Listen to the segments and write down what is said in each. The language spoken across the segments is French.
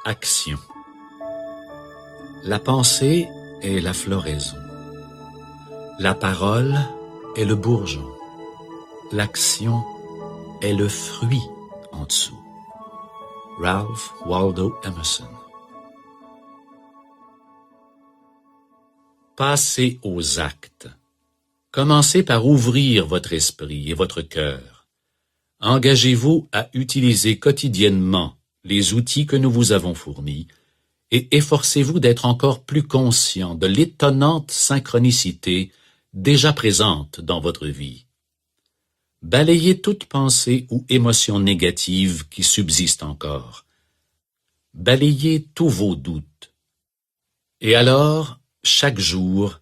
Action. La pensée est la floraison. La parole est le bourgeon. L'action est le fruit en dessous. Ralph Waldo Emerson. Passez aux actes. Commencez par ouvrir votre esprit et votre cœur. Engagez-vous à utiliser quotidiennement les outils que nous vous avons fournis et efforcez-vous d'être encore plus conscient de l'étonnante synchronicité déjà présente dans votre vie. Balayez toute pensée ou émotion négative qui subsiste encore. Balayez tous vos doutes. Et alors, chaque jour,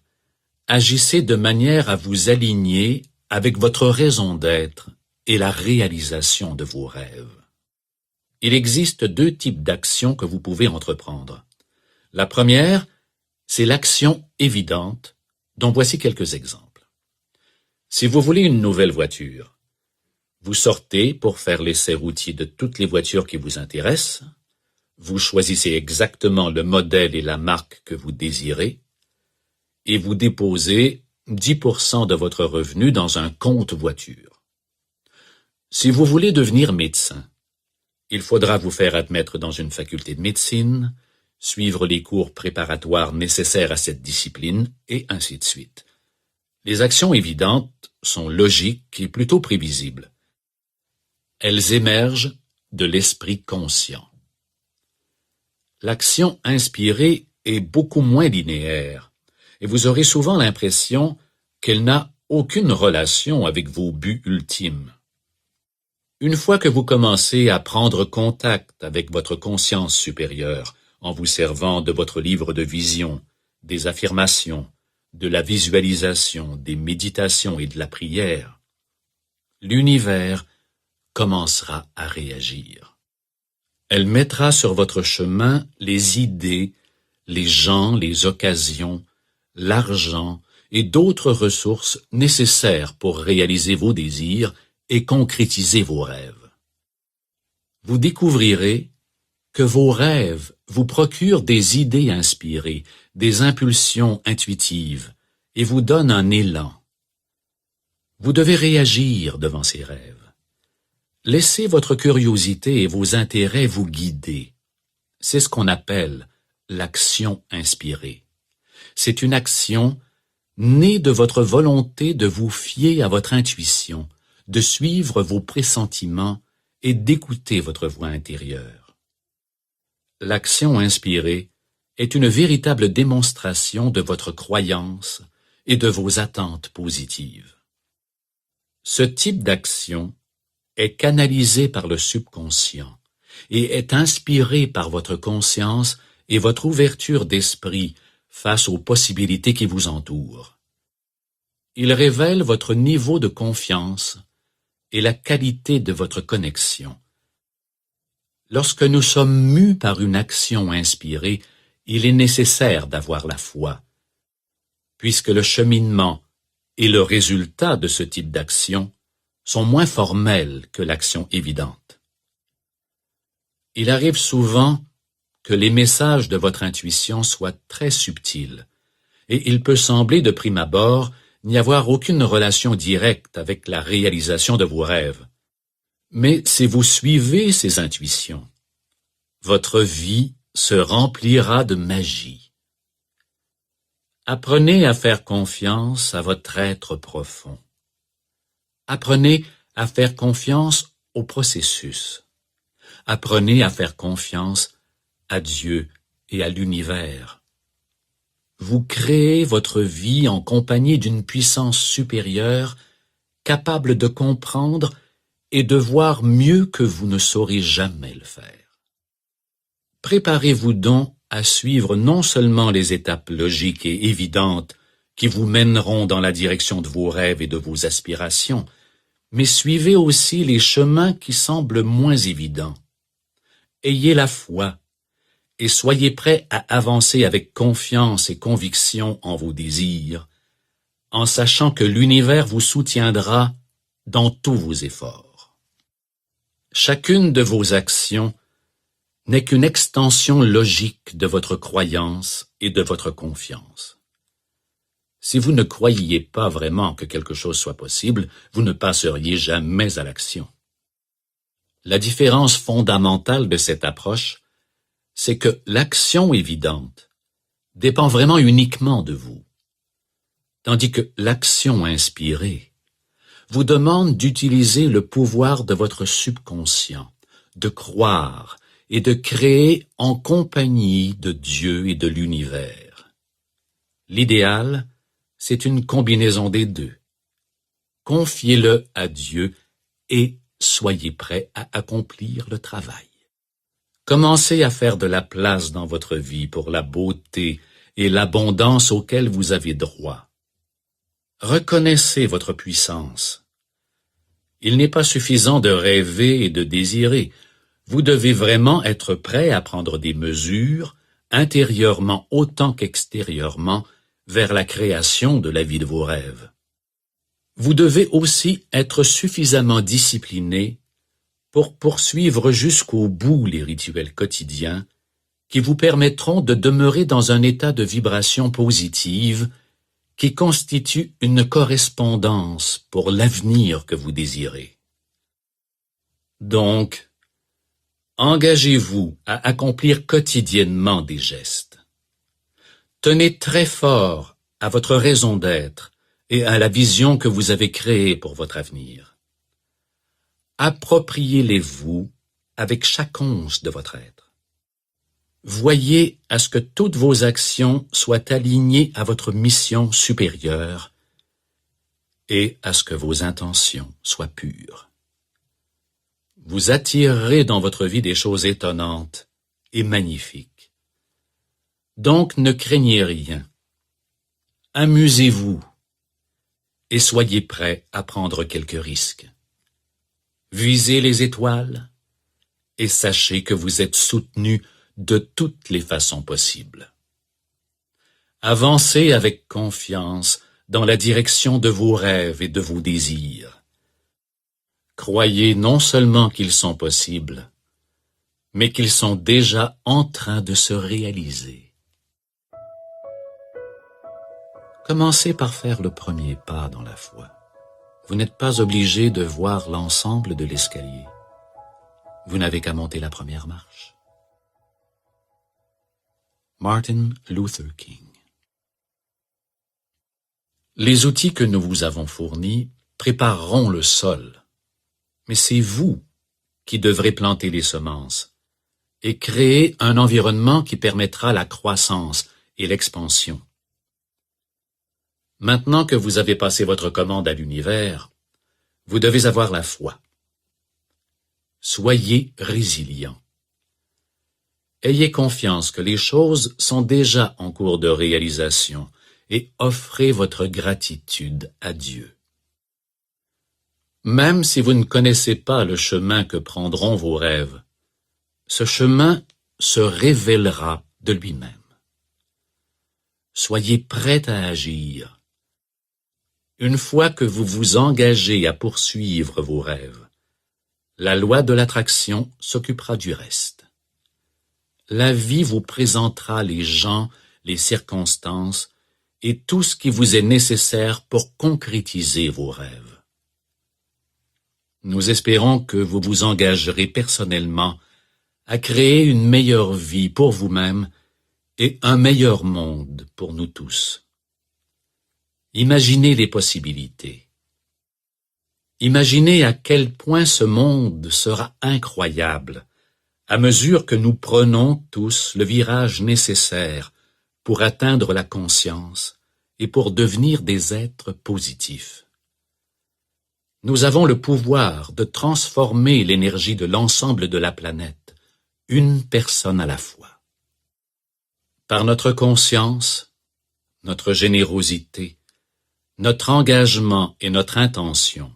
agissez de manière à vous aligner avec votre raison d'être et la réalisation de vos rêves. Il existe 2 types d'actions que vous pouvez entreprendre. La première, c'est l'action évidente, dont voici quelques exemples. Si vous voulez une nouvelle voiture, vous sortez pour faire l'essai routier de toutes les voitures qui vous intéressent, vous choisissez exactement le modèle et la marque que vous désirez, et vous déposez 10% de votre revenu dans un compte voiture. Si vous voulez devenir médecin, il faudra vous faire admettre dans une faculté de médecine, suivre les cours préparatoires nécessaires à cette discipline, et ainsi de suite. Les actions évidentes sont logiques et plutôt prévisibles. Elles émergent de l'esprit conscient. L'action inspirée est beaucoup moins linéaire, et vous aurez souvent l'impression qu'elle n'a aucune relation avec vos buts ultimes. Une fois que vous commencez à prendre contact avec votre conscience supérieure, en vous servant de votre livre de vision, des affirmations, de la visualisation, des méditations et de la prière, l'univers commencera à réagir. Elle mettra sur votre chemin les idées, les gens, les occasions, l'argent et d'autres ressources nécessaires pour réaliser vos désirs et concrétiser vos rêves. Vous découvrirez que vos rêves vous procurent des idées inspirées, des impulsions intuitives et vous donnent un élan. Vous devez réagir devant ces rêves. Laissez votre curiosité et vos intérêts vous guider. C'est ce qu'on appelle l'action inspirée. C'est une action née de votre volonté de vous fier à votre intuition, de suivre vos pressentiments et d'écouter votre voix intérieure. L'action inspirée est une véritable démonstration de votre croyance et de vos attentes positives. Ce type d'action est canalisé par le subconscient et est inspiré par votre conscience et votre ouverture d'esprit face aux possibilités qui vous entourent. Il révèle votre niveau de confiance et la qualité de votre connexion. Lorsque nous sommes mus par une action inspirée, il est nécessaire d'avoir la foi, puisque le cheminement et le résultat de ce type d'action sont moins formels que l'action évidente. Il arrive souvent que les messages de votre intuition soient très subtils, et il peut sembler de prime abord n'y avoir aucune relation directe avec la réalisation de vos rêves. Mais si vous suivez ces intuitions, votre vie se remplira de magie. Apprenez à faire confiance à votre être profond. Apprenez à faire confiance au processus. Apprenez à faire confiance à Dieu et à l'univers. Vous créez votre vie en compagnie d'une puissance supérieure capable de comprendre et de voir mieux que vous ne saurez jamais le faire. Préparez-vous donc à suivre non seulement les étapes logiques et évidentes qui vous mèneront dans la direction de vos rêves et de vos aspirations, mais suivez aussi les chemins qui semblent moins évidents. Ayez la foi et soyez prêts à avancer avec confiance et conviction en vos désirs, en sachant que l'univers vous soutiendra dans tous vos efforts. Chacune de vos actions n'est qu'une extension logique de votre croyance et de votre confiance. Si vous ne croyiez pas vraiment que quelque chose soit possible, vous ne passeriez jamais à l'action. La différence fondamentale de cette approche, c'est que l'action évidente dépend vraiment uniquement de vous, tandis que l'action inspirée vous demande d'utiliser le pouvoir de votre subconscient, de croire et de créer en compagnie de Dieu et de l'univers. L'idéal, c'est une combinaison des deux. Confiez-le à Dieu et soyez prêts à accomplir le travail. Commencez à faire de la place dans votre vie pour la beauté et l'abondance auxquelles vous avez droit. Reconnaissez votre puissance. Il n'est pas suffisant de rêver et de désirer. Vous devez vraiment être prêt à prendre des mesures, intérieurement autant qu'extérieurement, vers la création de la vie de vos rêves. Vous devez aussi être suffisamment discipliné pour poursuivre jusqu'au bout les rituels quotidiens qui vous permettront de demeurer dans un état de vibration positive qui constitue une correspondance pour l'avenir que vous désirez. Donc, engagez-vous à accomplir quotidiennement des gestes. Tenez très fort à votre raison d'être et à la vision que vous avez créée pour votre avenir. Appropriez-les-vous avec chaque once de votre être. Voyez à ce que toutes vos actions soient alignées à votre mission supérieure et à ce que vos intentions soient pures. Vous attirerez dans votre vie des choses étonnantes et magnifiques. Donc ne craignez rien. Amusez-vous et soyez prêts à prendre quelques risques. Visez les étoiles et sachez que vous êtes soutenu de toutes les façons possibles. Avancez avec confiance dans la direction de vos rêves et de vos désirs. Croyez non seulement qu'ils sont possibles, mais qu'ils sont déjà en train de se réaliser. Commencez par faire le premier pas dans la foi. Vous n'êtes pas obligé de voir l'ensemble de l'escalier. Vous n'avez qu'à monter la première marche. Martin Luther King. Les outils que nous vous avons fournis prépareront le sol, mais c'est vous qui devrez planter les semences et créer un environnement qui permettra la croissance et l'expansion. Maintenant que vous avez passé votre commande à l'univers, vous devez avoir la foi. Soyez résilient. Ayez confiance que les choses sont déjà en cours de réalisation et offrez votre gratitude à Dieu. Même si vous ne connaissez pas le chemin que prendront vos rêves, ce chemin se révélera de lui-même. Soyez prêts à agir. Une fois que vous vous engagez à poursuivre vos rêves, la loi de l'attraction s'occupera du reste. La vie vous présentera les gens, les circonstances et tout ce qui vous est nécessaire pour concrétiser vos rêves. Nous espérons que vous vous engagerez personnellement à créer une meilleure vie pour vous-même et un meilleur monde pour nous tous. Imaginez les possibilités. Imaginez à quel point ce monde sera incroyable à mesure que nous prenons tous le virage nécessaire pour atteindre la conscience et pour devenir des êtres positifs. Nous avons le pouvoir de transformer l'énergie de l'ensemble de la planète, une personne à la fois. Par notre conscience, notre générosité, notre engagement et notre intention,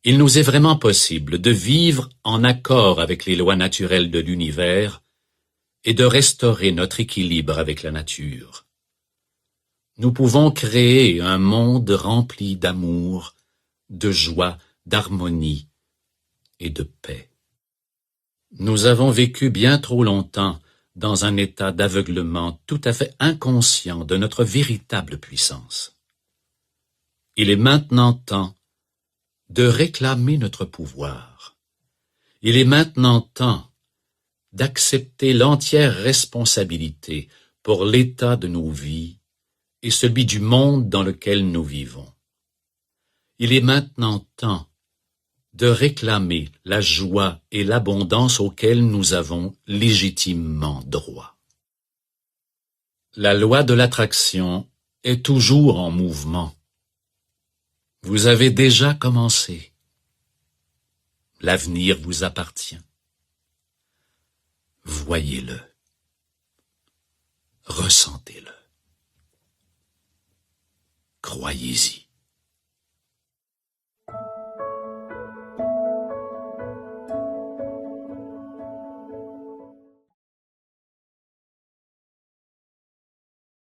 il nous est vraiment possible de vivre en accord avec les lois naturelles de l'univers et de restaurer notre équilibre avec la nature. Nous pouvons créer un monde rempli d'amour, de joie, d'harmonie et de paix. Nous avons vécu bien trop longtemps dans un état d'aveuglement tout à fait inconscient de notre véritable puissance. Il est maintenant temps de réclamer notre pouvoir. Il est maintenant temps d'accepter l'entière responsabilité pour l'état de nos vies et celui du monde dans lequel nous vivons. Il est maintenant temps de réclamer la joie et l'abondance auxquelles nous avons légitimement droit. La loi de l'attraction est toujours en mouvement. Vous avez déjà commencé. L'avenir vous appartient. Voyez-le. Ressentez-le. Croyez-y.